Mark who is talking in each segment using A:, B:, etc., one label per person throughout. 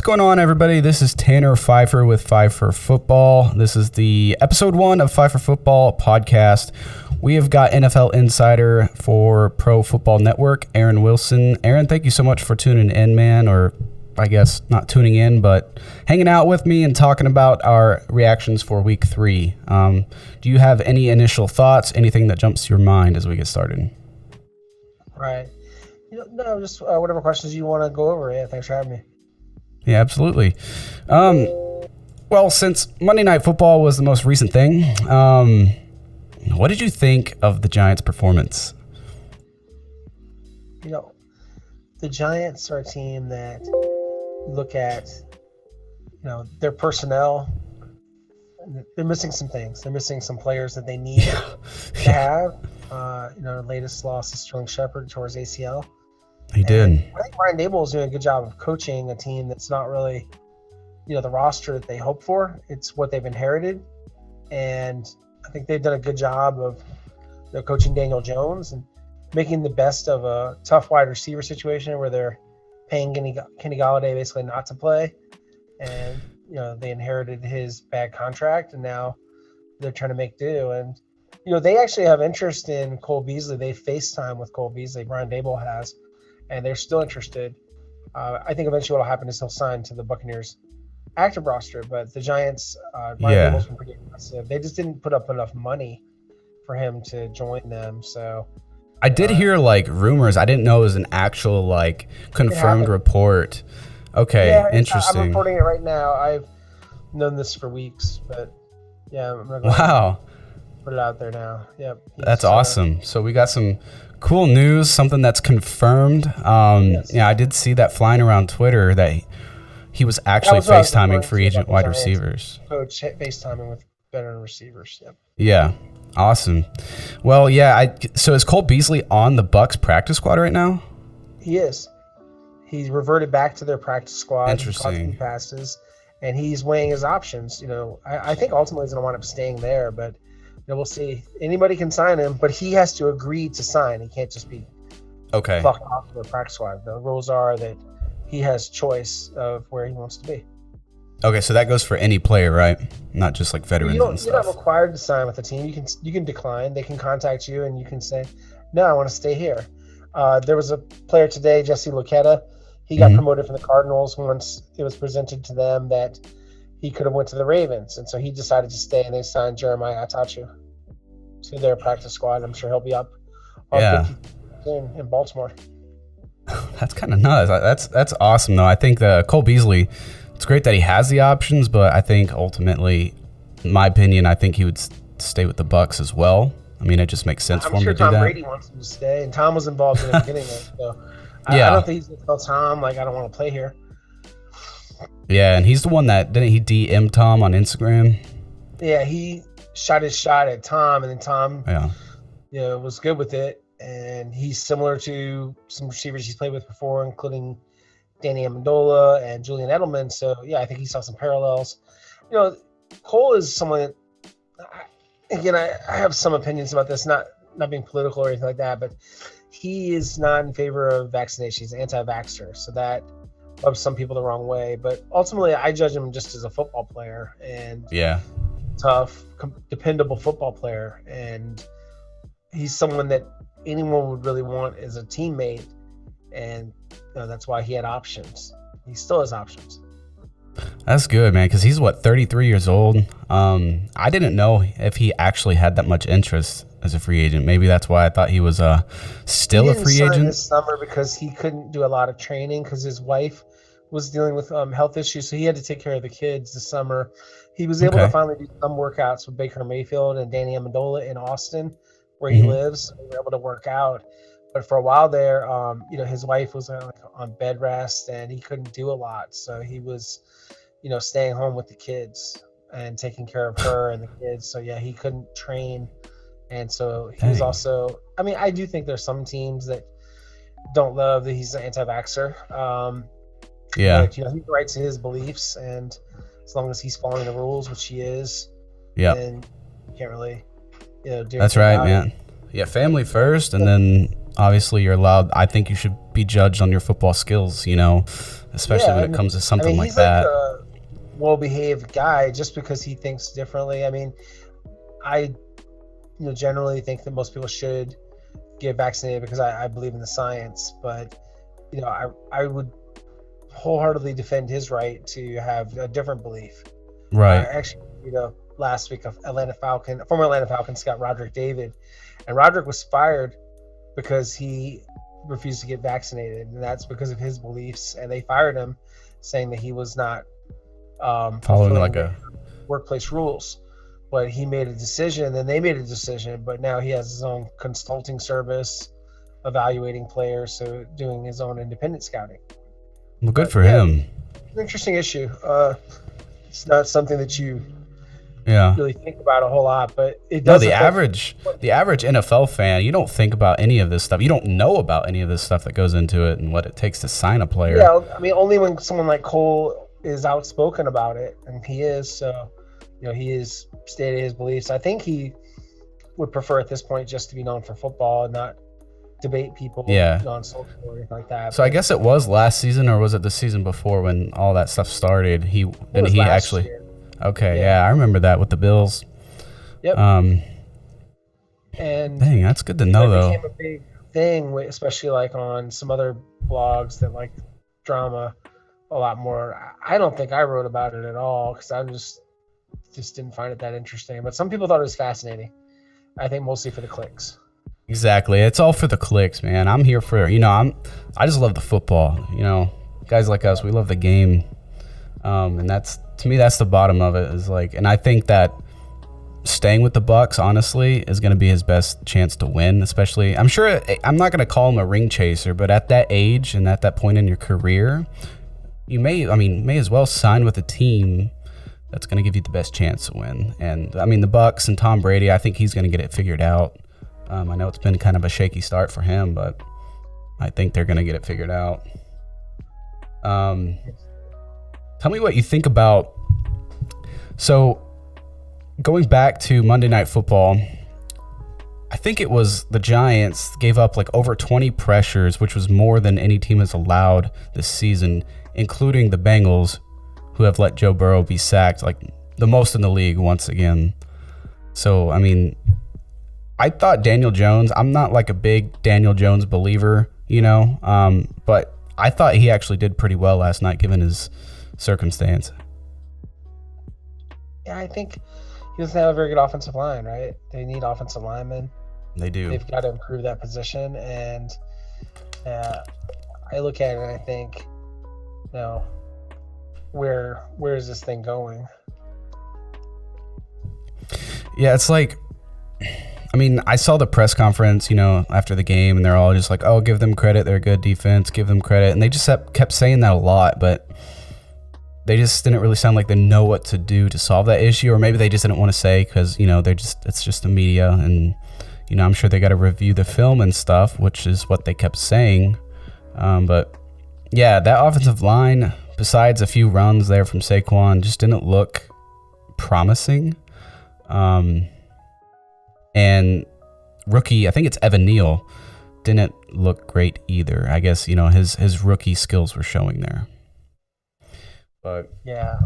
A: going on, everybody? This is Tanner Phifer with PhiferFootball. This is the episode 1 of PhiferFootball podcast. We have got NFL insider for Pro Football Network, Aaron Wilson. Aaron, thank you so much for tuning in, man, or I guess not tuning in, but hanging out with me and talking about our reactions for week 3. Do you have any initial thoughts, anything that jumps to your mind as we get started?
B: Right. No, just whatever questions you want to go over. Yeah, thanks for having me.
A: Yeah, absolutely. Well, since Monday Night Football was the most recent thing, what did you think of the Giants' performance?
B: The Giants are a team that look at, their personnel. They're missing some things. They're missing some players that they need to have. The latest loss is Sterling Shepard towards ACL.
A: He did.
B: I think Brian Dable is doing a good job of coaching a team that's not really, the roster that they hope for. It's what they've inherited. And I think they've done a good job of coaching Daniel Jones and making the best of a tough wide receiver situation where they're paying Kenny Golladay basically not to play. And, they inherited his bad contract, and now they're trying to make do. And, they actually have interest in Cole Beasley. They FaceTime with Cole Beasley. Brian Dable has. And they're still interested. I think eventually what will happen is he'll sign to the Buccaneers active roster. But the Giants, Brian Dable's been pretty aggressive. They just didn't put up enough money for him to join them. So
A: I did hear rumors. I didn't know it was an actual confirmed report. Okay,
B: yeah,
A: interesting.
B: I'm reporting it right now. I've known this for weeks, but yeah, I'm gonna
A: wow.
B: Put it out there now. Yep.
A: That's awesome. So we got some cool news, something that's confirmed.
B: Yes.
A: Yeah, I did see that flying around Twitter that he was actually FaceTiming free agent wide receivers.
B: Coach FaceTiming with veteran receivers. Yep.
A: Yeah. Awesome. Well, yeah. So is Cole Beasley on the Bucs practice squad right now?
B: He is. He's reverted back to their practice squad.
A: Interesting.
B: Passes, and he's weighing his options. I think ultimately he's going to wind up staying there, but we'll see. Anybody can sign him, but he has to agree to sign. He can't just be fucked off the practice squad. The rules are that he has choice of where he wants to be.
A: Okay, so that goes for any player, right? Not just veterans and stuff.
B: You're not required to sign with the team. You can decline. They can contact you, and you can say, "No, I want to stay here." There was a player today, Jesse Luketa. He got promoted from the Cardinals once it was presented to them that he could have went to the Ravens, and so he decided to stay, and they signed Jeremiah Atachu to their practice squad. I'm sure he'll be up on 50 in Baltimore.
A: That's kind of nuts. That's awesome, though. I think Cole Beasley, it's great that he has the options, but I think ultimately, in my opinion, I think he would stay with the Bucs as well. I mean, it just makes sense for him to do that.
B: I'm sure Tom Brady wants him to stay, and Tom was involved in the beginning of it. So I don't think he's going to tell Tom, I don't want to play here.
A: Yeah, and he's the one that, didn't he DM Tom on Instagram?
B: Yeah, he shot his shot at Tom, and then Tom was good with it. And he's similar to some receivers he's played with before, including Danny Amendola and Julian Edelman. So, yeah, I think he saw some parallels. Cole is someone that, I have some opinions about this, not being political or anything like that, but he is not in favor of vaccination. He's an anti-vaxxer, so that rubs some people the wrong way. But ultimately, I judge him just as a football player and tough, dependable football player. And he's someone that anyone would really want as a teammate, and that's why he had options. He still has options.
A: That's good, man, because he's 33 years old. I didn't know if he actually had that much interest as a free agent. Maybe that's why I thought he was still a free agent
B: this summer, because he couldn't do a lot of training because his wife was dealing with health issues, so he had to take care of the kids this summer. He was able to finally do some workouts with Baker Mayfield and Danny Amendola in Austin, where he lives. So they were able to work out. But for a while there, his wife was on bed rest, and he couldn't do a lot. So he was, staying home with the kids and taking care of her and the kids. So, yeah, he couldn't train. And so he was also – I do think there's some teams that don't love that he's an anti-vaxxer. But, he writes his beliefs, and as long as he's following the rules, which he is, then you can't really do
A: That's right, man. Yeah, family first, and then obviously you're allowed. I think you should be judged on your football skills, especially when it comes to something like that.
B: He's like a well-behaved guy just because he thinks differently. I mean, I generally think that most people should get vaccinated because I believe in the science, but I would wholeheartedly defend his right to have a different belief.
A: Right.
B: Actually, last week of former Atlanta Falcon Scott Roderick David, and Roderick was fired because he refused to get vaccinated, and that's because of his beliefs. And they fired him, saying that he was not
A: following like a
B: workplace rules. But he made a decision, and they made a decision. But now he has his own consulting service, evaluating players, so doing his own independent scouting.
A: Well, good for him.
B: It's an interesting issue. It's not something that you really think about a whole lot, but it does.
A: No, the average NFL fan, you don't think about any of this stuff. You don't know about any of this stuff that goes into it and what it takes to sign a player.
B: Yeah, I mean, only when someone like Cole is outspoken about it, and he is. So, he is stated his beliefs. I think he would prefer at this point just to be known for football and not debate people on social or anything like that.
A: So I guess it was last season, or was it the season before when all that stuff started?
B: Year.
A: Okay, yeah, I remember that with the Bills.
B: Yep.
A: And dang, that's good to know, though.
B: It became a big thing, especially like on some other blogs that like drama a lot more. I don't think I wrote about it at all because I just didn't find it that interesting. But some people thought it was fascinating. I think mostly for the clicks.
A: Exactly. It's all for the clicks, man. I'm here for, I just love the football. Guys like us, we love the game. And to me, that's the bottom of it is like, and I think that staying with the Bucs, honestly, is going to be his best chance to win, especially, I'm not going to call him a ring chaser, but at that age and at that point in your career, you may as well sign with a team that's going to give you the best chance to win. And I mean, the Bucs and Tom Brady, I think he's going to get it figured out. I know it's been kind of a shaky start for him, but I think they're going to get it figured out. Tell me what you think about. So, going back to Monday Night Football, I think it was the Giants gave up like over 20 pressures, which was more than any team has allowed this season, including the Bengals, who have let Joe Burrow be sacked like the most in the league once again. So, I mean, I thought Daniel Jones, I'm not like a big Daniel Jones believer, but I thought he actually did pretty well last night given his circumstance.
B: Yeah, I think he doesn't have a very good offensive line, right? They need offensive linemen.
A: They do.
B: They've got to improve that position, and I look at it and I think, where is this thing going?
A: Yeah, it's like, I mean, I saw the press conference, after the game, and they're all just like, oh, give them credit. They're a good defense. Give them credit. And they just kept saying that a lot, but they just didn't really sound like they know what to do to solve that issue, or maybe they just didn't want to say because, it's just the media, and, I'm sure they got to review the film and stuff, which is what they kept saying. But, yeah, that offensive line, besides a few runs there from Saquon, just didn't look promising. And rookie, I think it's Evan Neal, didn't look great either. I guess, his rookie skills were showing there. But
B: yeah,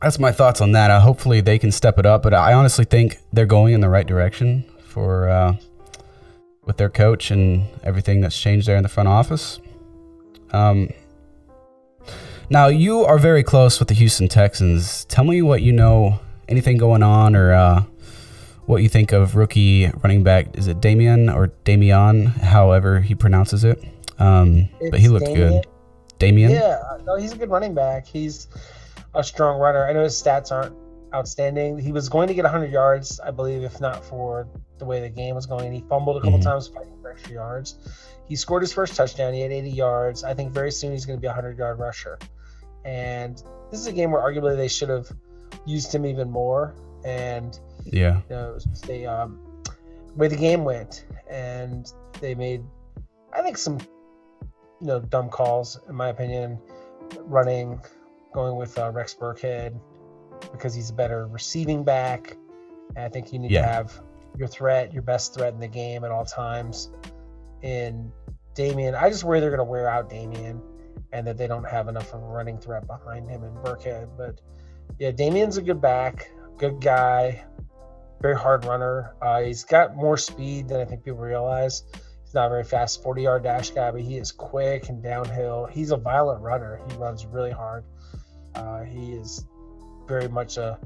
A: that's my thoughts on that. Hopefully they can step it up, but I honestly think they're going in the right direction with their coach and everything that's changed there in the front office. Now, you are very close with the Houston Texans. Tell me what anything going on, or what you think of rookie running back. Is it Damian, however he pronounces it? But he looked good. Damian?
B: Yeah, no, he's a good running back. He's a strong runner. I know his stats aren't outstanding. He was going to get 100 yards, I believe, if not for the way the game was going. He fumbled a couple times fighting for extra yards. He scored his first touchdown. He had 80 yards. I think very soon he's going to be a 100-yard rusher. And this is a game where arguably they should have used him even more. And
A: yeah,
B: the way the game went, and they made, I think, some dumb calls in my opinion, going with Rex Burkhead because he's a better receiving back. And I think you need to have your best threat in the game at all times. in Damian. I just worry they're going to wear out Damian and that they don't have enough of a running threat behind him and Burkhead. But, yeah, Damian's a good back, good guy, very hard runner. He's got more speed than I think people realize. He's not a very fast 40-yard dash guy, but he is quick and downhill. He's a violent runner. He runs really hard. He is very much a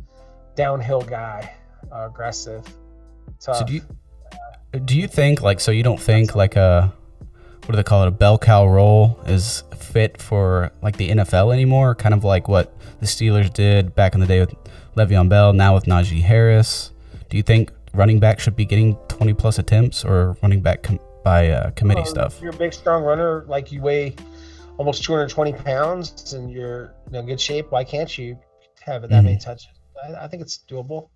B: downhill guy, aggressive, tough.
A: So do you think, like, so you don't think like what do they call it, a bell cow role is fit for like the NFL anymore? Kind of like what the Steelers did back in the day with Le'Veon Bell, now with Najee Harris. Do you think running back should be getting 20 plus attempts, or running back by committee stuff?
B: If you're a big, strong runner, like you weigh almost 220 pounds and you're in good shape, why can't you have it that many touches? I think it's doable.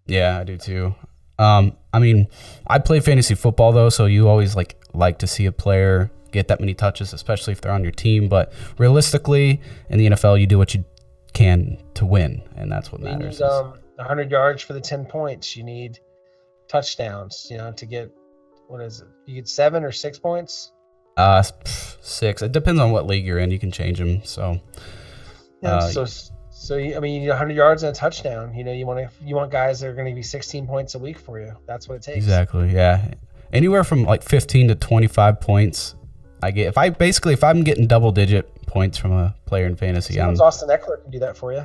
A: Yeah, I do too. I mean, I play fantasy football though, so you always like to see a player get that many touches, especially if they're on your team. But realistically, in the NFL, you do what you can to win, and that's what matters.
B: You need 100 yards for the 10 points. You need touchdowns, to get, what is it? You get 7 or 6 points?
A: 6. It depends on what league you're in. You can change them. So,
B: you need 100 yards and a touchdown. You want guys that are going to be 16 points a week for you. That's what it takes.
A: Exactly. Yeah. Anywhere from like 15 to 25 points. If I'm getting double digit points from a player in fantasy,
B: Austin Eckler can do that for you.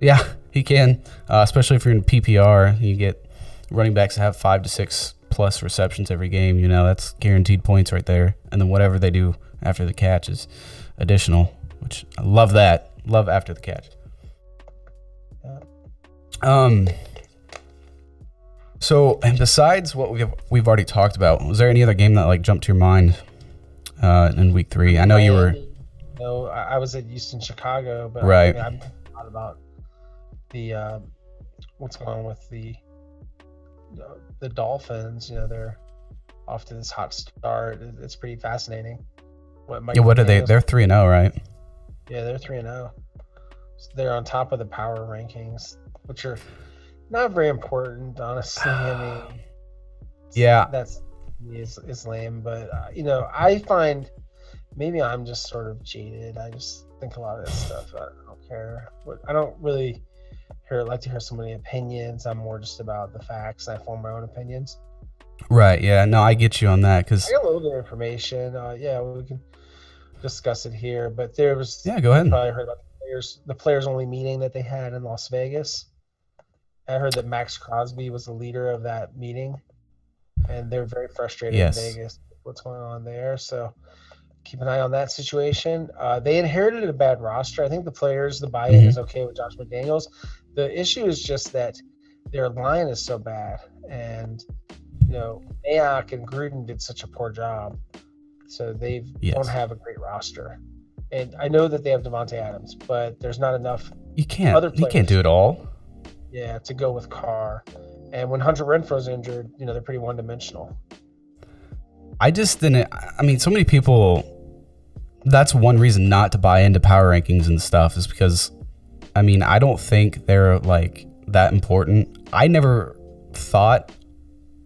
A: Yeah, he can. Especially if you're in PPR, you get running backs that have 5 to 6 plus receptions every game. That's guaranteed points right there. And then whatever they do after the catch is additional, which I love that. Love after the catch. So, and besides what we've already talked about, was there any other game that jumped to your mind in week 3? I know you were.
B: No, I was at Houston, Chicago, but
A: right.
B: I've thought about the what's going on with the Dolphins. They're off to this hot start. It's pretty fascinating.
A: What are they? They're 3-0, right?
B: Yeah, they're 3-0. So they're on top of the power rankings, which are not very important, honestly. I mean,
A: yeah,
B: it's lame. But I find maybe I'm just sort of jaded. I just think a lot of this stuff. I don't care. I don't really like to hear so many opinions. I'm more just about the facts. I form my own opinions.
A: Right. Yeah. No, I get you on that because
B: I got a little bit of information. We can discuss it here. But there was
A: go ahead.
B: You probably heard about the players only meeting that they had in Las Vegas. I heard that Max Crosby was the leader of that meeting, and they're very frustrated in Vegas with what's going on there. So keep an eye on that situation. They inherited a bad roster. I think the buy-in is okay with Josh McDaniels. The issue is just that their line is so bad, and Mayock and Gruden did such a poor job, so they don't have a great roster. And I know that they have Devontae Adams, but there's not enough.
A: You can't do it all.
B: Yeah, to go with Carr. And when Hunter Renfro's injured, they're pretty one-dimensional.
A: I just didn't. I mean, so many people. That's one reason not to buy into power rankings and stuff is because, I don't think they're that important. I never thought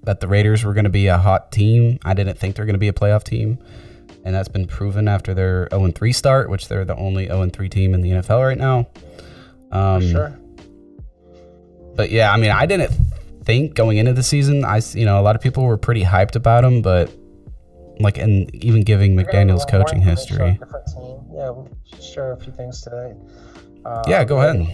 A: that the Raiders were going to be a hot team. I didn't think they're going to be a playoff team. And that's been proven after their 0-3 start, which they're the only 0-3 team in the NFL right now.
B: For sure.
A: But yeah, I didn't think going into the season. A lot of people were pretty hyped about him, but and even giving McDaniels coaching history.
B: Different team. Yeah, we'll share a few things today.
A: Go ahead.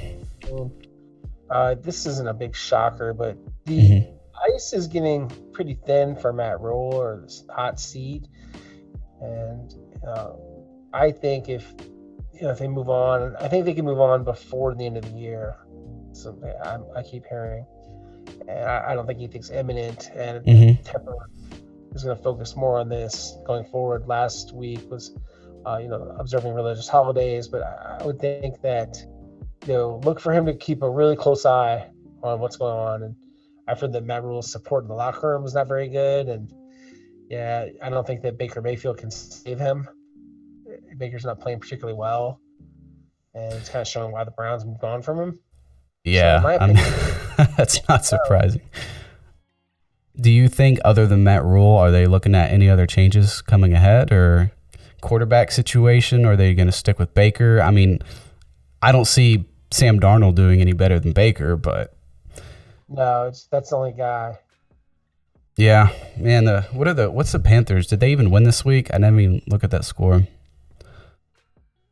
B: This isn't a big shocker, but the ice is getting pretty thin for Matt Rule or this hot seat. And I think if they move on, I think they can move on before the end of the year. So I keep hearing, and I don't think anything's imminent. And Tepper is going to focus more on this going forward. Last week was, observing religious holidays, but I would think that look for him to keep a really close eye on what's going on. And I've heard that Matt Rule's support in the locker room is not very good, and I don't think that Baker Mayfield can save him. Baker's not playing particularly well, and it's kind of showing why the Browns moved on from him.
A: Yeah,
B: so in my opinion,
A: that's not surprising. Do you think, other than Matt Rule, are they looking at any other changes coming ahead, or quarterback situation? Or are they going to stick with Baker? I mean, I don't see Sam Darnold doing any better than Baker, but
B: no, that's the only guy.
A: Yeah, man. What's the Panthers? Did they even win this week? I didn't even look at that score.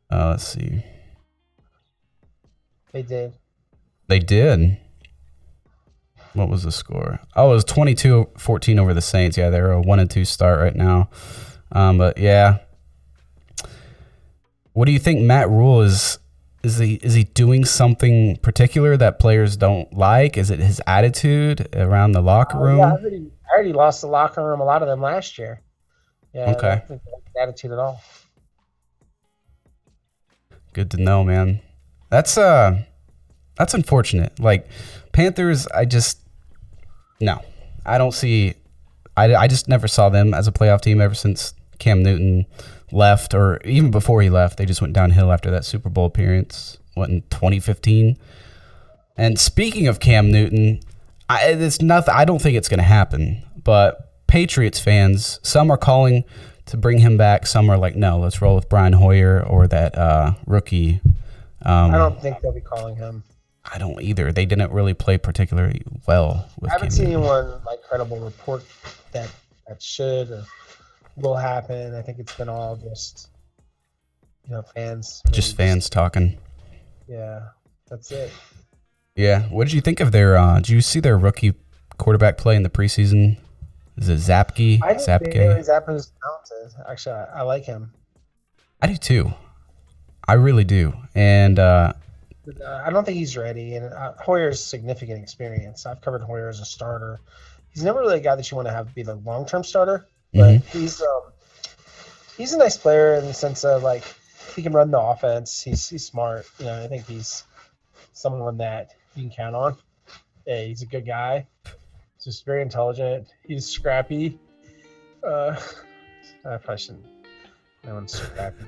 A: Let's see.
B: They did.
A: They did. What was the score? Oh, it was 22-14 over the Saints. Yeah, they're a 1-2 start right now. But yeah, what do you think Matt Rule is? Is he doing something particular that players don't like? Is it his attitude around the locker room?
B: Yeah, I already lost the locker room, a lot of them last year. Yeah,
A: okay.
B: I don't think that's attitude at all.
A: Good to know, man. That's unfortunate. Like, Panthers, I don't see. I just never saw them as a playoff team ever since Cam Newton left, or even before he left. They just went downhill after that Super Bowl appearance, in 2015. And speaking of Cam Newton, it's nothing. I don't think it's going to happen. But Patriots fans, some are calling to bring him back. Some are like, no, let's roll with Brian Hoyer or that rookie.
B: I don't think they'll be calling him.
A: I don't either. They didn't really play particularly well with
B: I haven't
A: Cam
B: seen
A: Newton.
B: anyone credible report that should or will happen. I think it's been all just fans.
A: Just fans talking.
B: Yeah, that's it.
A: Yeah. What did you think of their? Did you see their rookie quarterback play in the preseason? Is it Zapke?
B: I think Zapke is talented. Actually, I like him.
A: I do too. I really do. And
B: I don't think he's ready. And Hoyer's significant experience. I've covered Hoyer as a starter. He's never really a guy that you want to have be the long-term starter, but he's a nice player in the sense of like he can run the offense. He's smart. I think he's someone that you can count on. Yeah, he's a good guy. He's just very intelligent. He's scrappy. I probably shouldn't. No one's scrappy.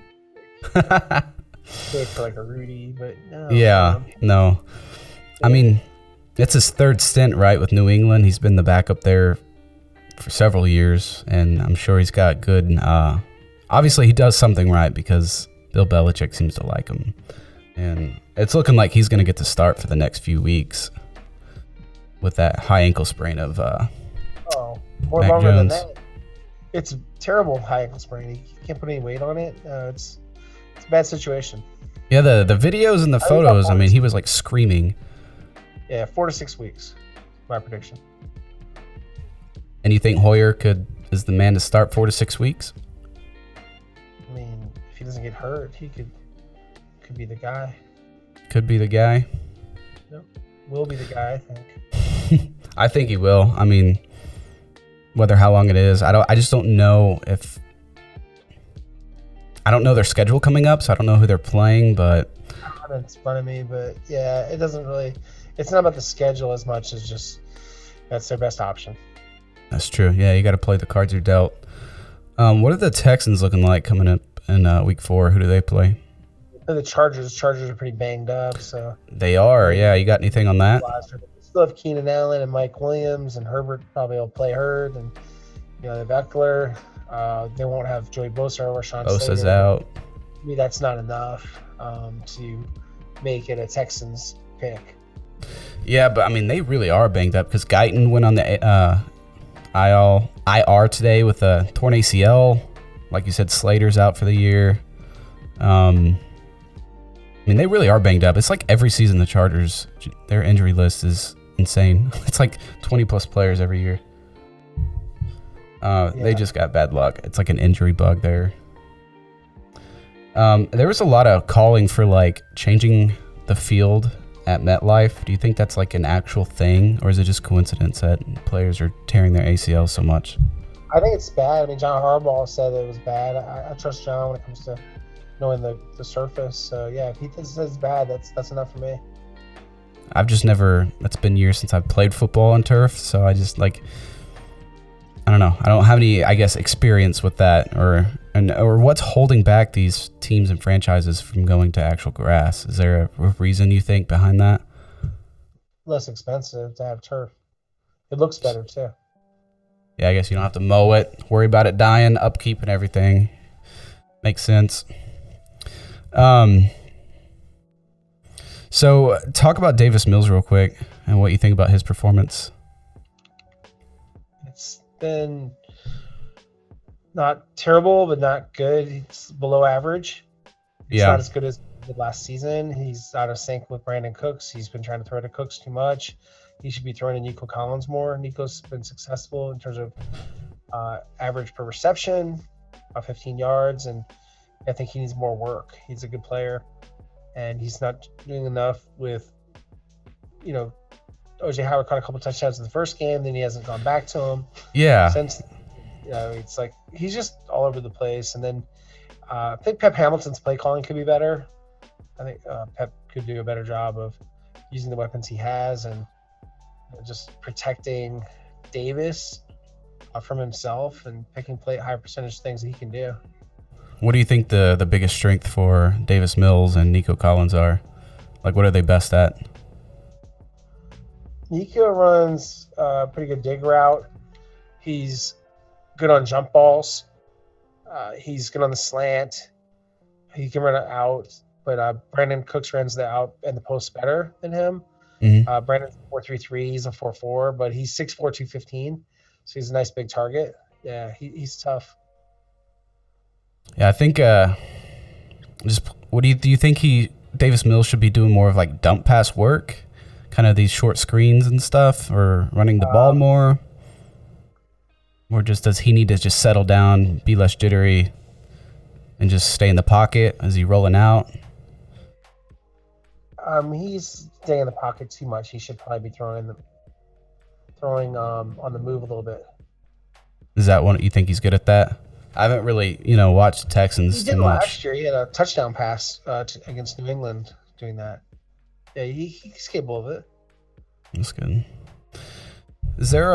B: Good for like a Rudy, but no.
A: Yeah, no. I mean, it's his third stint, right, with New England. He's been the backup there for several years, and I'm sure he's got good. Obviously, he does something right because Bill Belichick seems to like him, and it's looking like he's going to get to start for the next few weeks with that high ankle sprain of
B: more
A: Mac
B: longer
A: Jones.
B: than that. It's a terrible high ankle sprain. He can't put any weight on it. It's a bad situation.
A: Yeah, the videos and the photos. I mean, he was like screaming.
B: Yeah, 4 to 6 weeks. My prediction.
A: And you think Hoyer is the man to start 4 to 6 weeks?
B: I mean, if he doesn't get hurt, he could be the guy.
A: Could be the guy.
B: Yep. Will be the guy, I think.
A: I think he will. I mean, how long it is, I just don't know if. I don't know their schedule coming up, so I don't know who they're playing, but.
B: I don't have it in front of me, but yeah, it doesn't really. It's not about the schedule as much as just that's their best option.
A: That's true. Yeah, you got to play the cards you're dealt. What are the Texans looking like coming up in week 4? Who do they play?
B: The Chargers. Chargers are pretty banged up, so.
A: They are. Yeah, you got anything on that?
B: They still have Keenan Allen and Mike Williams, and Herbert probably will play hurt, and the Beckler. They won't have Joey Bosa or Rashawn
A: Bosa's
B: Slater.
A: out.
B: I mean, that's not enough to make it a Texans pick.
A: Yeah, but I mean, they really are banged up because Guyton went on the IR today with a torn ACL. Like you said, Slater's out for the year. I mean, they really are banged up. It's like every season the Chargers, their injury list is insane. It's like 20 plus players every year. They just got bad luck. It's like an injury bug there. There was a lot of calling for like changing the field at MetLife. Do you think that's like an actual thing, or is it just coincidence that players are tearing their ACL so much?
B: I think it's bad. I mean, John Harbaugh said it was bad. I trust John when it comes to knowing the surface. So yeah, if he says it's bad, that's enough for me.
A: I've just never. It's been years since I've played football on turf, so I just like. I don't know. I don't have any, I guess, experience with that, or what's holding back these teams and franchises from going to actual grass. Is there a reason you think behind that?
B: Less expensive to have turf. It looks better too.
A: Yeah, I guess you don't have to mow it, worry about it dying, upkeep and everything. Makes sense. So talk about Davis Mills real quick and what you think about his performance.
B: It's been not terrible, but not good. It's below average. It's not as good as he did last season. He's out of sync with Brandon Cooks. He's been trying to throw to Cooks too much. He should be throwing to Nico Collins more. Nico's been successful in terms of average per reception, about 15 yards, and I think he needs more work. He's a good player, and he's not doing enough with, O.J. Howard caught a couple touchdowns in the first game, then he hasn't gone back to him.
A: Yeah.
B: Since, it's like he's just all over the place. And then I think Pep Hamilton's play calling could be better. I think Pep could do a better job of using the weapons he has and just protecting Davis from himself and picking high percentage things that he can do.
A: What do you think the biggest strength for Davis Mills and Nico Collins are? Like, what are they best at?
B: Nico runs a pretty good dig route. He's good on jump balls. He's good on the slant. He can run it out, but Brandon Cooks runs the out and the post better than him. Mm-hmm. Brandon's 4.33. He's a 4.4, but he's 6'4", 215. So he's a nice big target. Yeah, he's tough.
A: Yeah, I think what do you think Davis Mills should be doing more of like dump pass work, kind of these short screens and stuff, or running the ball more? Or just does he need to just settle down, be less jittery, and just stay in the pocket? Is he rolling out?
B: He's staying in the pocket too much. He should probably be throwing on the move a little bit.
A: Is that one you think he's good at that? I haven't really, watched the Texans too much.
B: Last year, he had a touchdown pass against New England doing that. Yeah, he's capable of it.
A: That's good. Is there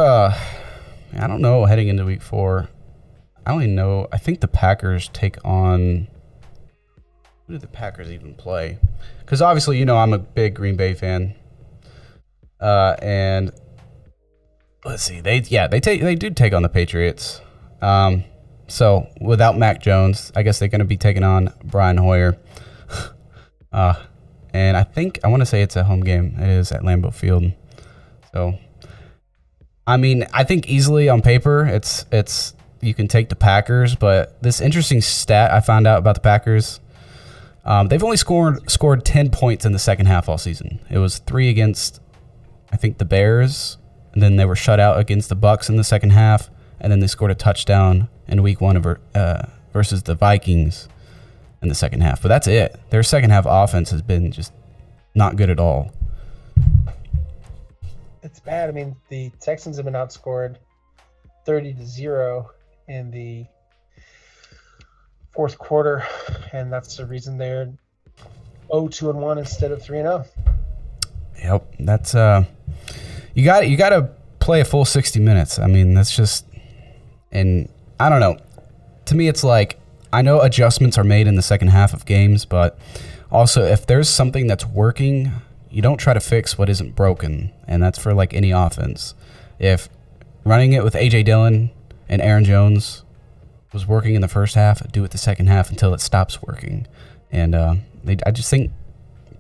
A: I don't know, heading into week 4, I don't even know. I think the Packers take on, who do the Packers even play? Because obviously, I'm a big Green Bay fan. And let's see, they do take on the Patriots. So without Mac Jones, I guess they're going to be taking on Brian Hoyer. And I want to say it's a home game. It is at Lambeau Field. So, I mean, I think easily on paper, it's you can take the Packers. But this interesting stat I found out about the Packers, they've only scored 10 points in the second half all season. It was 3 against, I think, the Bears, and then they were shut out against the Bucs in the second half, and then they scored a touchdown in week 1 versus the Vikings in the second half. But that's it. Their second half offense has been just not good at all.
B: It's bad. I mean, the Texans have been outscored 30-0 in the fourth quarter, and that's the reason they're 0-2-1 instead of 3-0.
A: Yep, that's you got to play a full 60 minutes. I mean, that's just, and I don't know. To me, it's like, I know adjustments are made in the second half of games, but also if there's something that's working, you don't try to fix what isn't broken, and that's for like any offense. If running it with A.J. Dillon and Aaron Jones was working in the first half, do it the second half until it stops working. And I just think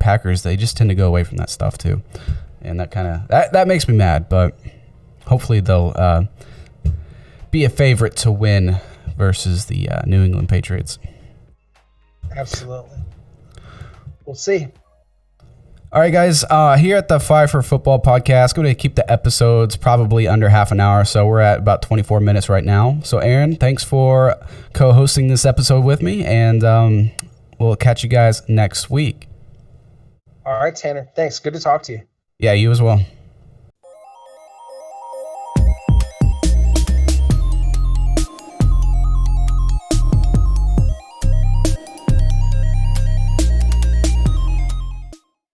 A: Packers, they just tend to go away from that stuff too, and that makes me mad. But hopefully they'll be a favorite to win versus the New England Patriots.
B: Absolutely. We'll see.
A: All right, guys, here at the PhiferFootball podcast, going to keep the episodes probably under half an hour, so we're at about 24 minutes right now. So, Aaron, thanks for co-hosting this episode with me, and we'll catch you guys next week.
B: All right, Tanner. Thanks. Good to talk to you.
A: Yeah, you as well.